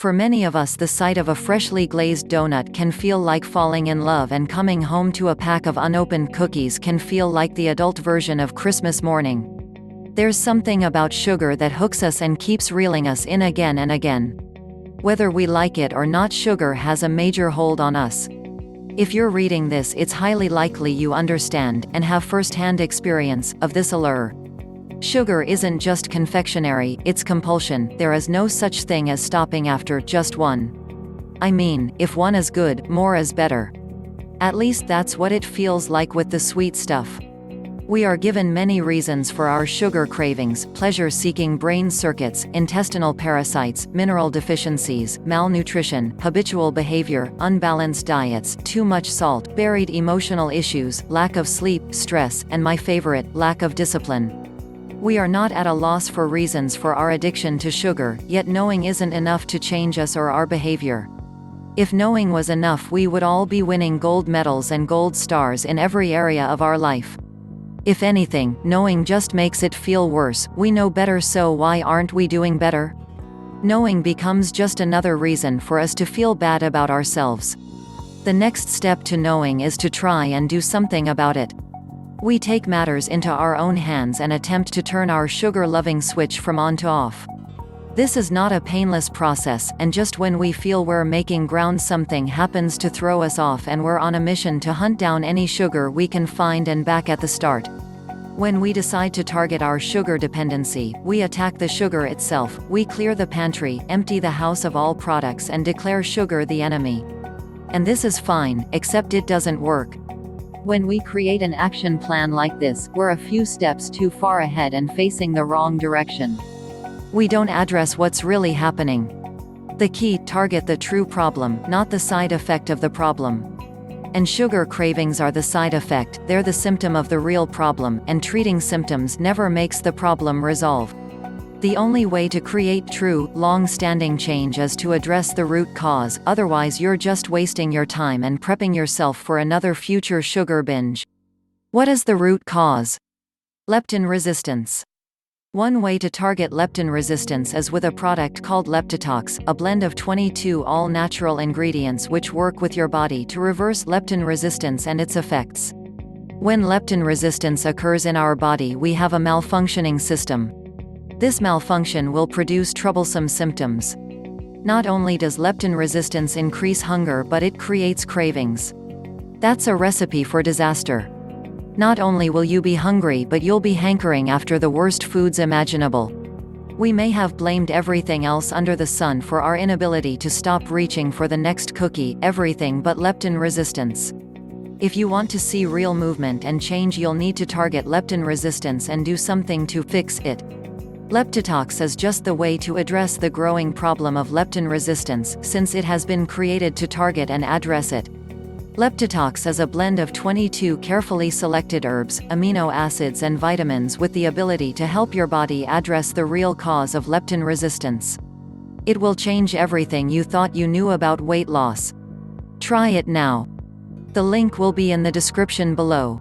For many of us, the sight of a freshly glazed donut can feel like falling in love, and coming home to a pack of unopened cookies can feel like the adult version of Christmas morning. There's something about sugar that hooks us and keeps reeling us in again and again. Whether we like it or not, sugar has a major hold on us. If you're reading this, it's highly likely you understand, and have first-hand experience, of this allure. Sugar isn't just confectionary, it's compulsion. There is no such thing as stopping after just one. I mean, if one is good, more is better. At least that's what it feels like with the sweet stuff. We are given many reasons for our sugar cravings: pleasure-seeking brain circuits, intestinal parasites, mineral deficiencies, malnutrition, habitual behavior, unbalanced diets, too much salt, buried emotional issues, lack of sleep, stress, and my favorite, lack of discipline. We are not at a loss for reasons for our addiction to sugar, yet knowing isn't enough to change us or our behavior. If knowing was enough, we would all be winning gold medals and gold stars in every area of our life. If anything, knowing just makes it feel worse. We know better, so why aren't we doing better? Knowing becomes just another reason for us to feel bad about ourselves. The next step to knowing is to try and do something about it. We take matters into our own hands and attempt to turn our sugar-loving switch from on to off. This is not a painless process, and just when we feel we're making ground, something happens to throw us off, and we're on a mission to hunt down any sugar we can find and back at the start. When we decide to target our sugar dependency, we attack the sugar itself. We clear the pantry, empty the house of all products, and declare sugar the enemy. And this is fine, except it doesn't work. When we create an action plan like this, we're a few steps too far ahead and facing the wrong direction. We don't address what's really happening. The key: target the true problem, not the side effect of the problem. And sugar cravings are the side effect. They're the symptom of the real problem, and treating symptoms never makes the problem resolve. The only way to create true, long-standing change is to address the root cause, otherwise you're just wasting your time and prepping yourself for another future sugar binge. What is the root cause? Leptin resistance. One way to target leptin resistance is with a product called Leptitox, a blend of 22 all-natural ingredients which work with your body to reverse leptin resistance and its effects. When leptin resistance occurs in our body, we have a malfunctioning system. This malfunction will produce troublesome symptoms. Not only does leptin resistance increase hunger, but it creates cravings. That's a recipe for disaster. Not only will you be hungry, but you'll be hankering after the worst foods imaginable. We may have blamed everything else under the sun for our inability to stop reaching for the next cookie, everything but leptin resistance. If you want to see real movement and change, you'll need to target leptin resistance and do something to fix it. Leptitox is just the way to address the growing problem of leptin resistance, since it has been created to target and address it. Leptitox is a blend of 22 carefully selected herbs, amino acids and vitamins with the ability to help your body address the real cause of leptin resistance. It will change everything you thought you knew about weight loss. Try it now. The link will be in the description below.